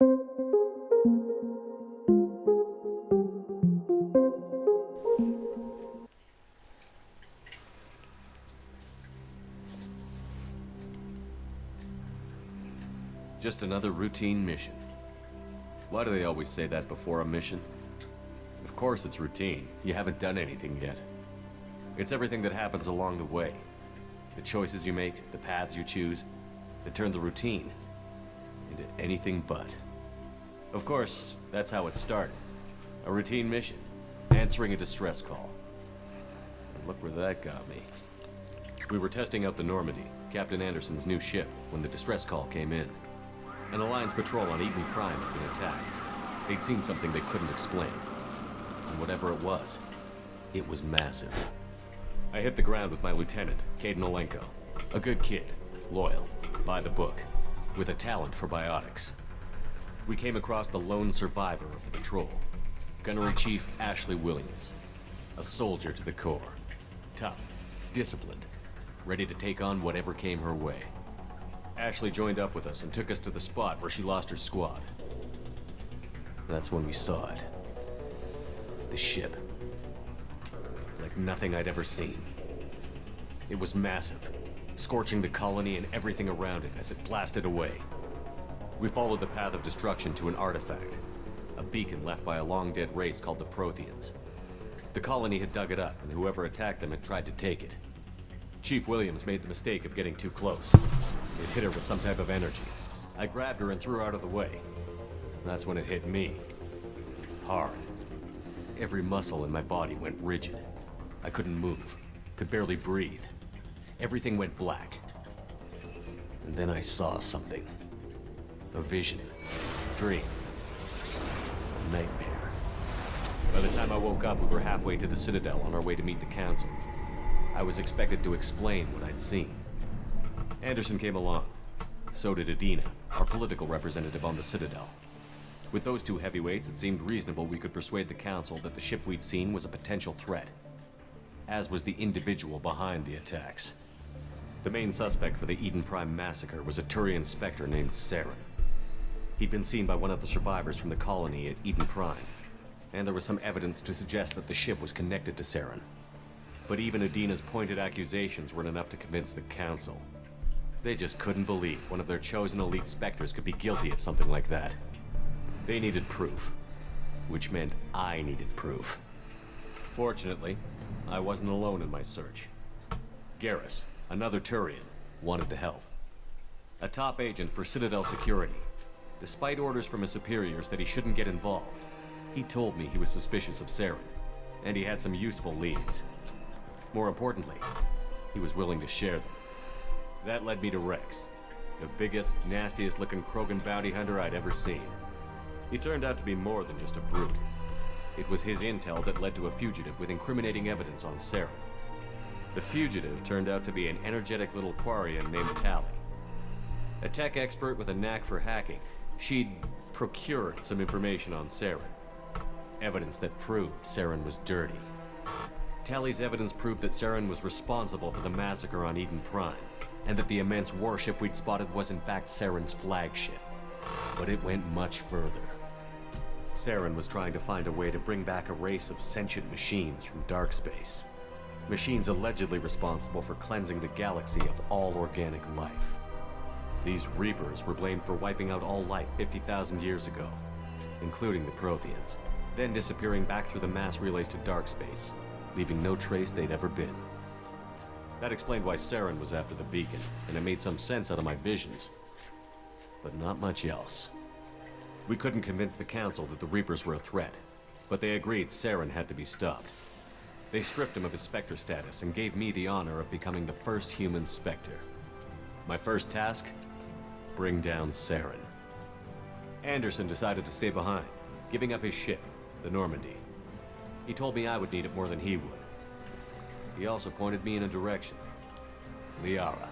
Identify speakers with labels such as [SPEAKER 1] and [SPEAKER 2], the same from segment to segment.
[SPEAKER 1] Just another routine mission. Why do they always say that before a mission? Of course it's routine. You haven't done anything yet. It's everything that happens along the way. The choices you make, the paths you choose, that turn the routine into anything but. Of course, that's how it started. A routine mission, answering a distress call. And look where that got me. We were testing out the Normandy, Captain Anderson's new ship, when the distress call came in. An Alliance patrol on Eden Prime had been attacked. They'd seen something they couldn't explain. And whatever it was massive. I hit the ground with my lieutenant, Caden Olenko. A good kid, loyal, by the book, with a talent for biotics. We came across the lone survivor of the patrol, Gunnery Chief Ashley Williams. A soldier to the core. Tough, disciplined, ready to take on whatever came her way. Ashley joined up with us and took us to the spot where she lost her squad. That's when we saw it. The ship. Like nothing I'd ever seen. It was massive, scorching the colony and everything around it as it blasted away. We followed the path of destruction to an artifact, a beacon left by a long-dead race called the Protheans. The colony had dug it up, and whoever attacked them had tried to take it. Chief Williams made the mistake of getting too close. It hit her with some type of energy. I grabbed her and threw her out of the way. That's when it hit me. Hard. Every muscle in my body went rigid. I couldn't move, could barely breathe. Everything went black. And then I saw something. A vision. A dream. A nightmare. By the time I woke up, we were halfway to the Citadel on our way to meet the Council. I was expected to explain what I'd seen. Anderson came along. So did Adina, our political representative on the Citadel. With those two heavyweights, it seemed reasonable we could persuade the Council that the ship we'd seen was a potential threat, as was the individual behind the attacks. The main suspect for the Eden Prime massacre was a Turian Spectre named Saren. He'd been seen by one of the survivors from the colony at Eden Prime, and there was some evidence to suggest that the ship was connected to Saren. But even Adina's pointed accusations weren't enough to convince the Council. They just couldn't believe one of their chosen elite Spectres could be guilty of something like that. They needed proof, which meant I needed proof. Fortunately, I wasn't alone in my search. Garrus, another Turian, wanted to help. A top agent for Citadel Security. Despite orders from his superiors that he shouldn't get involved, he told me he was suspicious of Saren, and he had some useful leads. More importantly, he was willing to share them. That led me to Rex, the biggest, nastiest-looking Krogan bounty hunter I'd ever seen. He turned out to be more than just a brute. It was his intel that led to a fugitive with incriminating evidence on Saren. The fugitive turned out to be an energetic little Quarian named Tali. A tech expert with a knack for hacking, she'd procured some information on Saren. Evidence that proved Saren was dirty. Tali's evidence proved that Saren was responsible for the massacre on Eden Prime, and that the immense warship we'd spotted was in fact Saren's flagship. But it went much further. Saren was trying to find a way to bring back a race of sentient machines from dark space. Machines allegedly responsible for cleansing the galaxy of all organic life. These Reapers were blamed for wiping out all life 50,000 years ago, including the Protheans, then disappearing back through the mass relays to dark space, leaving no trace they'd ever been. That explained why Saren was after the beacon, and it made some sense out of my visions. But not much else. We couldn't convince the Council that the Reapers were a threat, but they agreed Saren had to be stopped. They stripped him of his Spectre status and gave me the honor of becoming the first human Spectre. My first task? Bring down Saren. Anderson decided to stay behind, giving up his ship, the Normandy. He told me I would need it more than he would. He also pointed me in a direction. Liara,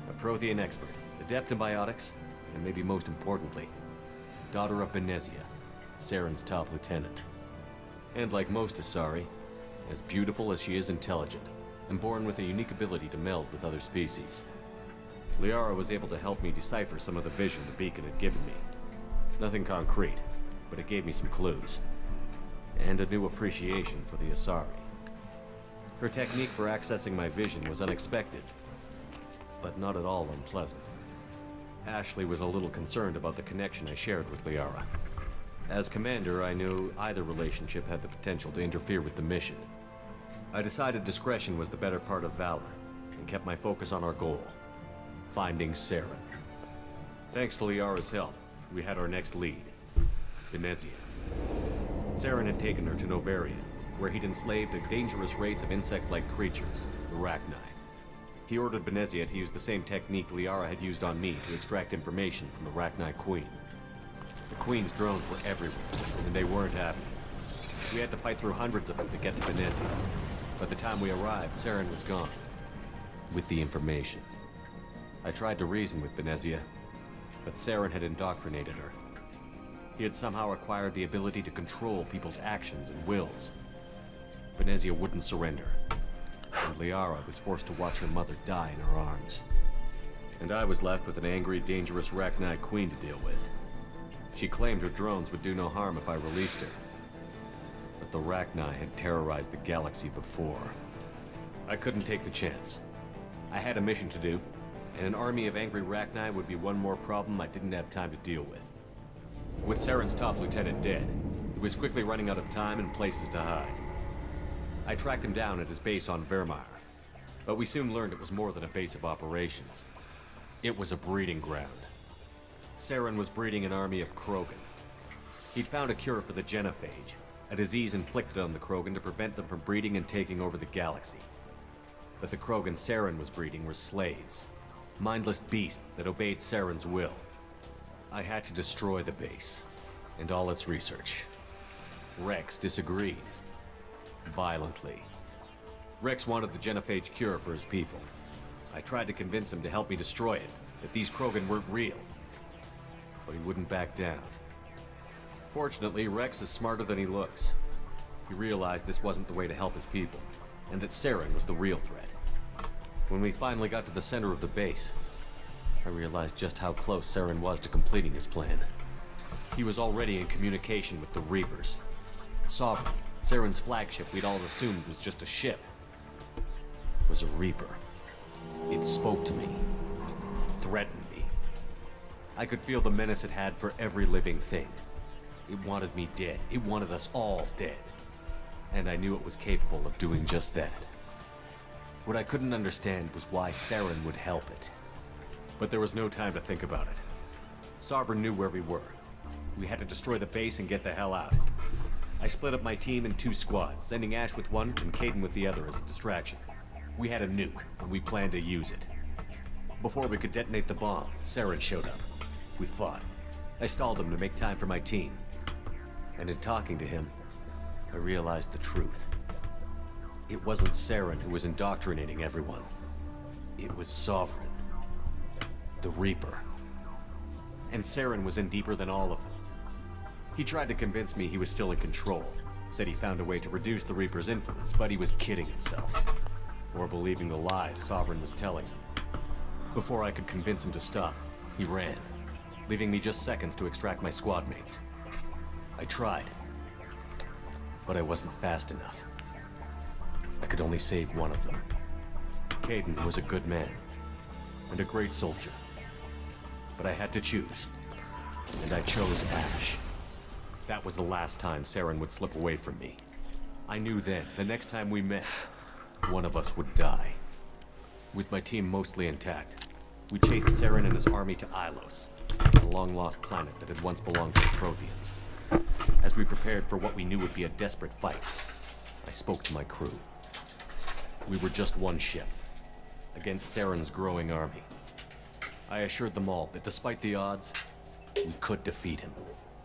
[SPEAKER 1] a Prothean expert, adept in biotics, and maybe most importantly, daughter of Benezia, Saren's top lieutenant. And like most Asari, as beautiful as she is intelligent, and born with a unique ability to meld with other species. Liara was able to help me decipher some of the vision the beacon had given me. Nothing concrete, but it gave me some clues. And a new appreciation for the Asari. Her technique for accessing my vision was unexpected, but not at all unpleasant. Ashley was a little concerned about the connection I shared with Liara. As commander, I knew either relationship had the potential to interfere with the mission. I decided discretion was the better part of valor, and kept my focus on our goal, finding Saren. Thanks to Liara's help, we had our next lead, Venezia. Saren had taken her to Novaria, where he'd enslaved a dangerous race of insect-like creatures, the Rachni. He ordered Venezia to use the same technique Liara had used on me to extract information from the Rachni Queen. The Queen's drones were everywhere, and they weren't happy. We had to fight through hundreds of them to get to Venezia. By the time we arrived, Saren was gone, with the information. I tried to reason with Venezia, but Saren had indoctrinated her. He had somehow acquired the ability to control people's actions and wills. Venezia wouldn't surrender, and Liara was forced to watch her mother die in her arms. And I was left with an angry, dangerous Rachni Queen to deal with. She claimed her drones would do no harm if I released her. But the Rachni had terrorized the galaxy before. I couldn't take the chance. I had a mission to do, and an army of angry Rachni would be one more problem I didn't have time to deal with. With Saren's top lieutenant dead, he was quickly running out of time and places to hide. I tracked him down at his base on Vermeer, but we soon learned it was more than a base of operations. It was a breeding ground. Saren was breeding an army of Krogan. He'd found a cure for the genophage, a disease inflicted on the Krogan to prevent them from breeding and taking over the galaxy. But the Krogan Saren was breeding were slaves, mindless beasts that obeyed Saren's will. I had to destroy the base, and all its research. Rex disagreed. Violently. Rex wanted the genophage cure for his people. I tried to convince him to help me destroy it, that these Krogan weren't real. But he wouldn't back down. Fortunately, Rex is smarter than he looks. He realized this wasn't the way to help his people, and that Saren was the real threat. When we finally got to the center of the base, I realized just how close Saren was to completing his plan. He was already in communication with the Reapers. Sovereign, Saren's flagship we'd all assumed was just a ship, was a Reaper. It spoke to me, threatened me. I could feel the menace it had for every living thing. It wanted me dead. It wanted us all dead. And I knew it was capable of doing just that. What I couldn't understand was why Saren would help it. But there was no time to think about it. Sovereign knew where we were. We had to destroy the base and get the hell out. I split up my team in 2 squads, sending Ash with one and Caden with the other as a distraction. We had a nuke, and we planned to use it. Before we could detonate the bomb, Saren showed up. We fought. I stalled him to make time for my team. And in talking to him, I realized the truth. It wasn't Saren who was indoctrinating everyone. It was Sovereign. The Reaper. And Saren was in deeper than all of them. He tried to convince me he was still in control. Said he found a way to reduce the Reaper's influence, but he was kidding himself. Or believing the lies Sovereign was telling him. Before I could convince him to stop, he ran, leaving me just seconds to extract my squad mates. I tried, but I wasn't fast enough. I could only save one of them. Caden was a good man, and a great soldier. But I had to choose, and I chose Ash. That was the last time Saren would slip away from me. I knew then, the next time we met, one of us would die. With my team mostly intact, we chased Saren and his army to Ilos, a long-lost planet that had once belonged to the Protheans. As we prepared for what we knew would be a desperate fight, I spoke to my crew. We were just one ship, against Saren's growing army. I assured them all that despite the odds, we could defeat him.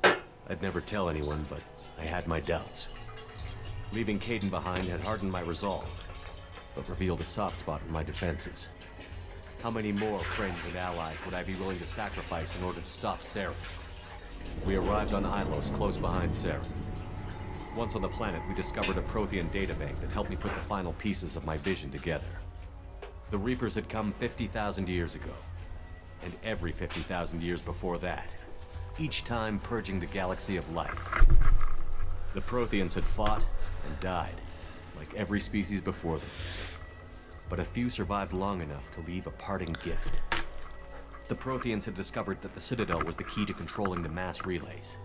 [SPEAKER 1] I'd never tell anyone, but I had my doubts. Leaving Caden behind had hardened my resolve, but revealed a soft spot in my defenses. How many more friends and allies would I be willing to sacrifice in order to stop Saren? We arrived on Ilos, close behind Saren. Once on the planet, we discovered a Prothean databank that helped me put the final pieces of my vision together. The Reapers had come 50,000 years ago, and every 50,000 years before that. each time purging the galaxy of life. The Protheans had fought and died, like every species before them. But a few survived long enough to leave a parting gift. The Protheans had discovered that the Citadel was the key to controlling the mass relays.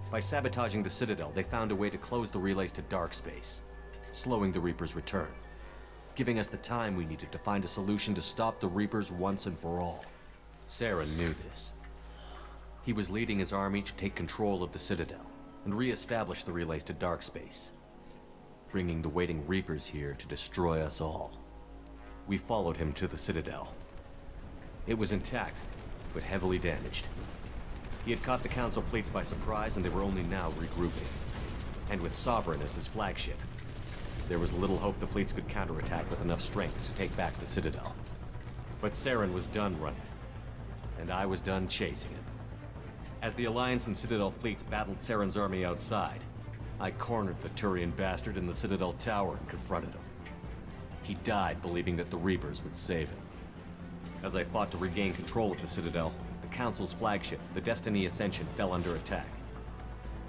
[SPEAKER 1] By sabotaging the Citadel, they found a way to close the relays to dark space, slowing the Reapers' return, giving us the time we needed to find a solution to stop the Reapers once and for all. Saren knew this. He was leading his army to take control of the Citadel and re-establish the relays to dark space, bringing the waiting Reapers here to destroy us all. We followed him to the Citadel. It was intact, but heavily damaged. He had caught the Council fleets by surprise, and they were only now regrouping. And with Sovereign as his flagship, there was little hope the fleets could counterattack with enough strength to take back the Citadel. But Saren was done running, and I was done chasing him. As the Alliance and Citadel fleets battled Saren's army outside, I cornered the Turian bastard in the Citadel tower and confronted him. He died believing that the Reapers would save him. As I fought to regain control of the Citadel, the Council's flagship, the Destiny Ascension, fell under attack.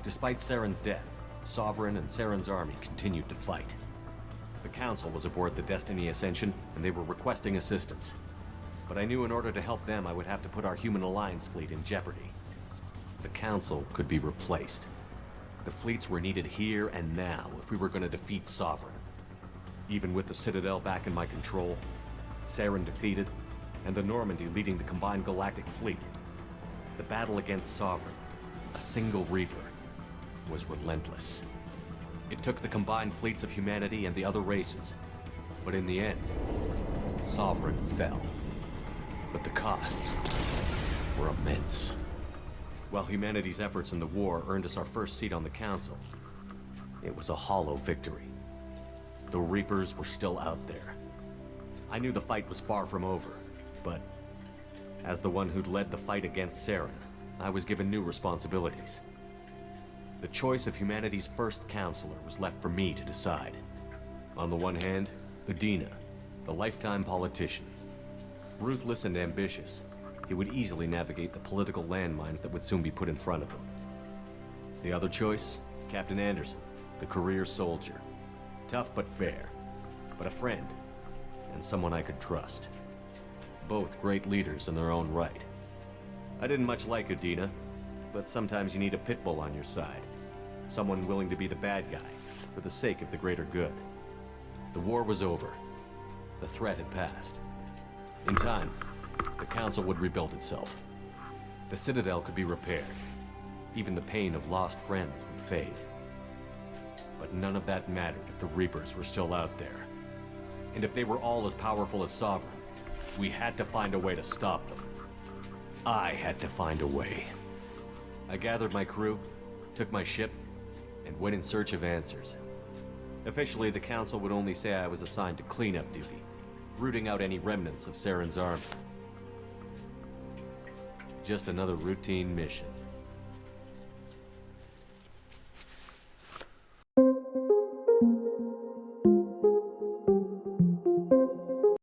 [SPEAKER 1] Despite Saren's death, Sovereign and Saren's army continued to fight. The Council was aboard the Destiny Ascension, and they were requesting assistance. But I knew in order to help them, I would have to put our human Alliance fleet in jeopardy. The Council could be replaced. The fleets were needed here and now if we were going to defeat Sovereign. Even with the Citadel back in my control, Saren defeated, and the Normandy leading the combined galactic fleet, the battle against Sovereign, a single Reaper, was relentless. It took the combined fleets of humanity and the other races, but in the end, Sovereign fell. But the costs were immense. While humanity's efforts in the war earned us our first seat on the Council, it was a hollow victory. The Reapers were still out there. I knew the fight was far from over, but as the one who'd led the fight against Saren, I was given new responsibilities. The choice of humanity's first counselor was left for me to decide. On the one hand, Udina, the lifetime politician. Ruthless and ambitious, he would easily navigate the political landmines that would soon be put in front of him. The other choice, Captain Anderson, the career soldier. Tough but fair, but a friend, and someone I could trust. Both great leaders in their own right. I didn't much like Udina, but sometimes you need a pit bull on your side. Someone willing to be the bad guy, for the sake of the greater good. The war was over. The threat had passed. In time, the Council would rebuild itself. The Citadel could be repaired. Even the pain of lost friends would fade. But none of that mattered if the Reapers were still out there. And if they were all as powerful as Sovereign, we had to find a way to stop them. I had to find a way. I gathered my crew, took my ship, and went in search of answers. Officially, the Council would only say I was assigned to cleanup duty, rooting out any remnants of Saren's army. Just another routine mission.